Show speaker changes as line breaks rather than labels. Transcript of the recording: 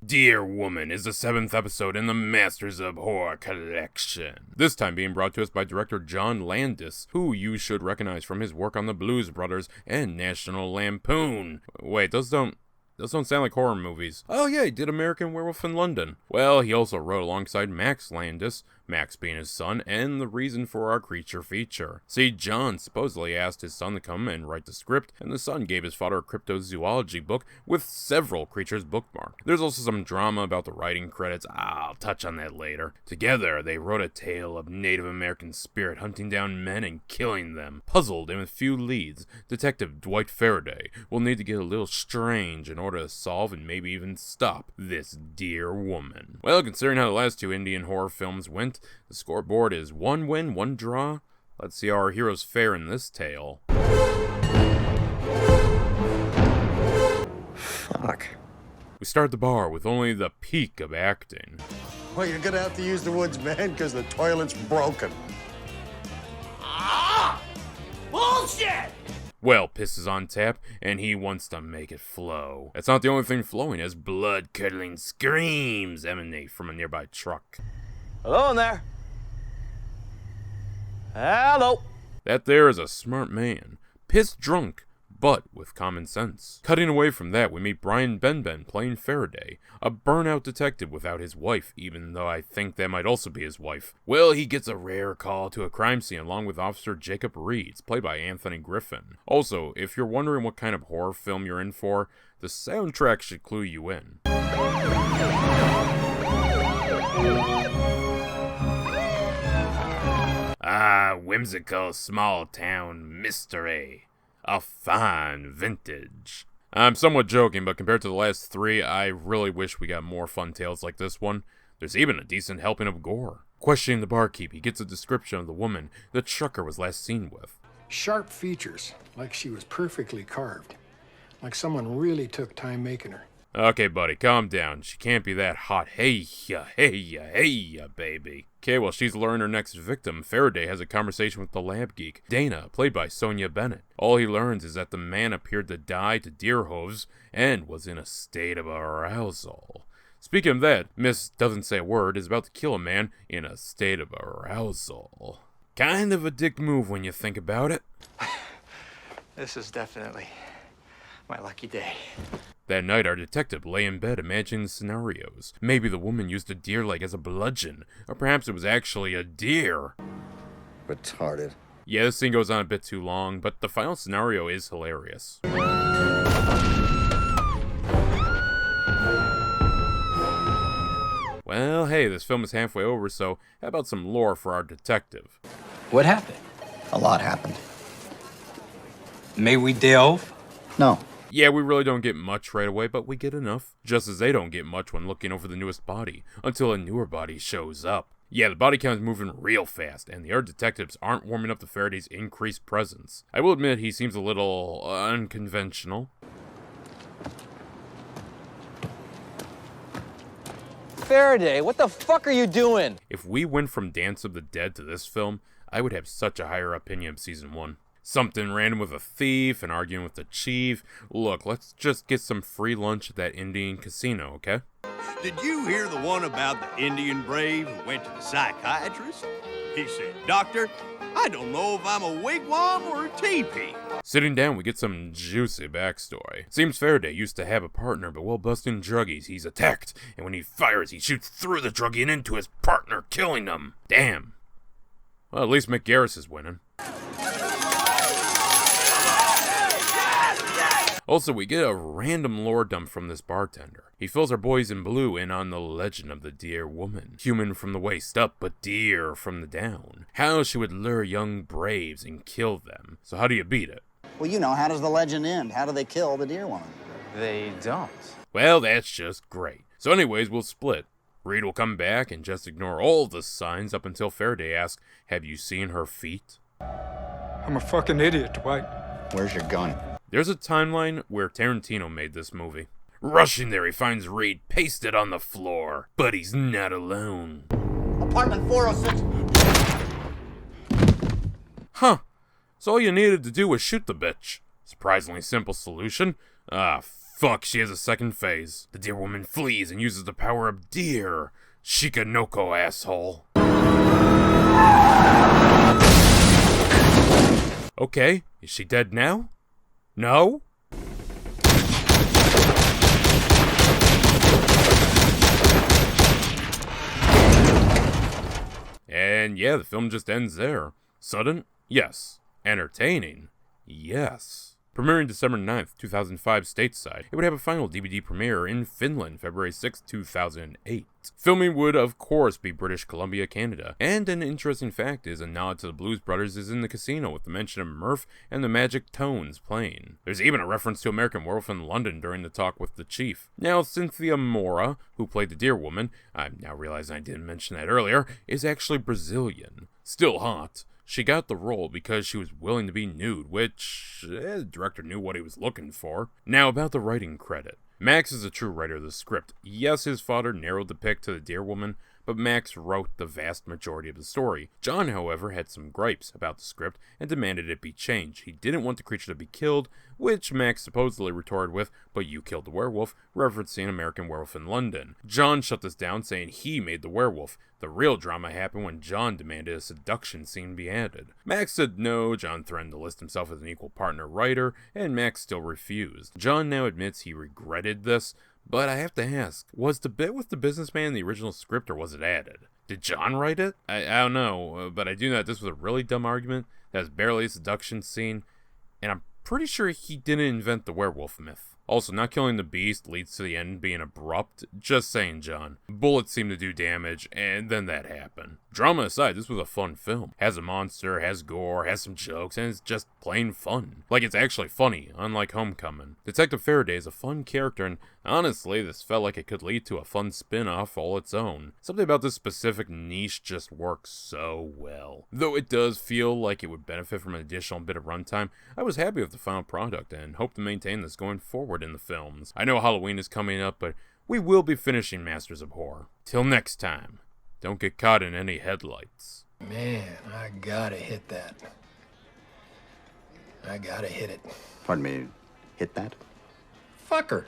Dear Woman is the 7th episode in the Masters of Horror collection. This time being brought to us by director John Landis, who you should recognize from his work on the Blues Brothers and National Lampoon. Wait, those don't sound like horror movies. Oh yeah, he did American Werewolf in London. Well, he also wrote alongside Max Landis, Max being his son, and the reason for our creature feature. See, John supposedly asked his son to come and write the script, and the son gave his father a cryptozoology book with several creatures bookmarked. There's also some drama about the writing credits. I'll touch on that later. Together, they wrote a tale of Native American spirit hunting down men and killing them. Puzzled and with few leads, Detective Dwight Faraday will need to get a little strange in order to solve and maybe even stop this dear woman. Well, considering how the last two Indian horror films went, the scoreboard is 1 win, 1 draw. Let's see how our heroes fare in this tale.
Fuck.
We start the bar with only the peak of acting.
Well, you're gonna have to use the woods, man, because the toilet's broken.
Ah! Bullshit!
Well, piss is on tap, and he wants to make it flow. That's not the only thing flowing, as blood-curdling screams emanate from a nearby truck.
Hello in there. Hello.
That there is a smart man, piss drunk, but with common sense. Cutting away from that, we meet Brian Benben playing Faraday, a burnout detective without his wife, even though I think that might also be his wife. Well, he gets a rare call to a crime scene along with Officer Jacob Reeds, played by Anthony Griffin. Also, if you're wondering what kind of horror film you're in for, the soundtrack should clue you in. Ah, whimsical small-town mystery. A fine vintage. I'm somewhat joking, but compared to the last three, I really wish we got more fun tales like this one. There's even a decent helping of gore. Questioning the barkeep, he gets a description of the woman the trucker was last seen with.
Sharp features, like she was perfectly carved. Like someone really took time making her.
Okay, buddy, calm down. She can't be that hot. Hey-ya, baby. Okay, well, she's luring her next victim. Faraday has a conversation with the lab geek, Dana, played by Sonia Bennett. All he learns is that the man appeared to die to deer hooves and was in a state of arousal. Speaking of that, Miss Doesn't Say a Word is about to kill a man in a state of arousal. Kind of a dick move when you think about it.
This is definitely my lucky day.
That night, our detective lay in bed imagining scenarios. Maybe the woman used a deer leg as a bludgeon, or perhaps it was actually a deer.
Retarded.
Yeah, this scene goes on a bit too long, but the final scenario is hilarious. Well, hey, this film is halfway over, so how about some lore for our detective?
What happened?
A lot happened.
May we delve?
No.
Yeah, we really don't get much right away, but we get enough. Just as they don't get much when looking over the newest body, until a newer body shows up. Yeah, the body count is moving real fast, and the other detectives aren't warming up to Faraday's increased presence. I will admit he seems a little unconventional.
Faraday, what the fuck are you doing?
If we went from Dance of the Dead to this film, I would have such a higher opinion of season 1. Something random with a thief and arguing with the chief. Look, let's just get some free lunch at that Indian casino, okay?
Did you hear the one about the Indian brave who went to the psychiatrist? He said, "Doctor, I don't know if I'm a wigwam or a teepee."
Sitting down, we get some juicy backstory. Seems Faraday used to have a partner, but while busting druggies, he's attacked, and when he fires, he shoots through the druggie and into his partner, killing them. Damn. Well, at least Mick Garris is winning. Also, we get a random lore dump from this bartender. He fills our boys in blue in on the legend of the deer woman. Human from the waist up, but deer from the down. How she would lure young braves and kill them. So how do you beat it?
Well, you know, how does the legend end? How do they kill the deer woman?
They don't.
Well, that's just great. So anyways, we'll split. Reed will come back and just ignore all the signs up until Faraday asks, "Have you seen her feet?"
I'm a fucking idiot, Dwight.
Where's your gun?
There's a timeline where Tarantino made this movie. Rushing there, he finds Reed pasted on the floor, but he's not alone.
Apartment 406.
Huh. So all you needed to do was shoot the bitch. Surprisingly simple solution. Ah, fuck, she has a second phase. The deer woman flees and uses the power of deer. Shikanoko, asshole. Okay, is she dead now? No? And yeah, the film just ends there. Sudden? Yes. Entertaining? Yes. Premiering December 9th, 2005 stateside, it would have a final DVD premiere in Finland, February 6th, 2008. Filming would, of course, be British Columbia, Canada. And an interesting fact is a nod to the Blues Brothers is in the casino with the mention of Murph and the Magic Tones playing. There's even a reference to American Werewolf in London during the talk with the chief. Now, Cynthia Mora, who played the deer woman, I'm now realizing I didn't mention that earlier, is actually Brazilian. Still hot. She got the role because she was willing to be nude, which the director knew what he was looking for. Now about the writing credit. Max is a true writer of the script. Yes, his father narrowed the pick to the deer woman, but Max wrote the vast majority of the story. John, however, had some gripes about the script and demanded it be changed. He didn't want the creature to be killed, which Max supposedly retorted with, "But you killed the werewolf," referencing American Werewolf in London. John shut this down, saying he made the werewolf. The real drama happened when John demanded a seduction scene be added. Max said no, John threatened to list himself as an equal partner writer, and Max still refused. John now admits he regretted this, but I have to ask, was the bit with the businessman the original script or was it added? Did John write it? I don't know, but I do know that this was a really dumb argument. That was barely a seduction scene, and I'm pretty sure he didn't invent the werewolf myth. Also, not killing the beast leads to the end being abrupt. Just saying, John. Bullets seem to do damage, and then that happened. Drama aside, this was a fun film. Has a monster, has gore, has some jokes, and it's just plain fun. Like, it's actually funny, unlike Homecoming. Detective Faraday is a fun character, and honestly, this felt like it could lead to a fun spin-off all its own. Something about this specific niche just works so well. Though it does feel like it would benefit from an additional bit of runtime, I was happy with the final product, and hope to maintain this going forward in the films. I know Halloween is coming up, but we will be finishing Masters of Horror. Till next time, don't get caught in any headlights.
Man, I gotta hit that. I gotta hit it.
Pardon me, hit that?
Fuck her.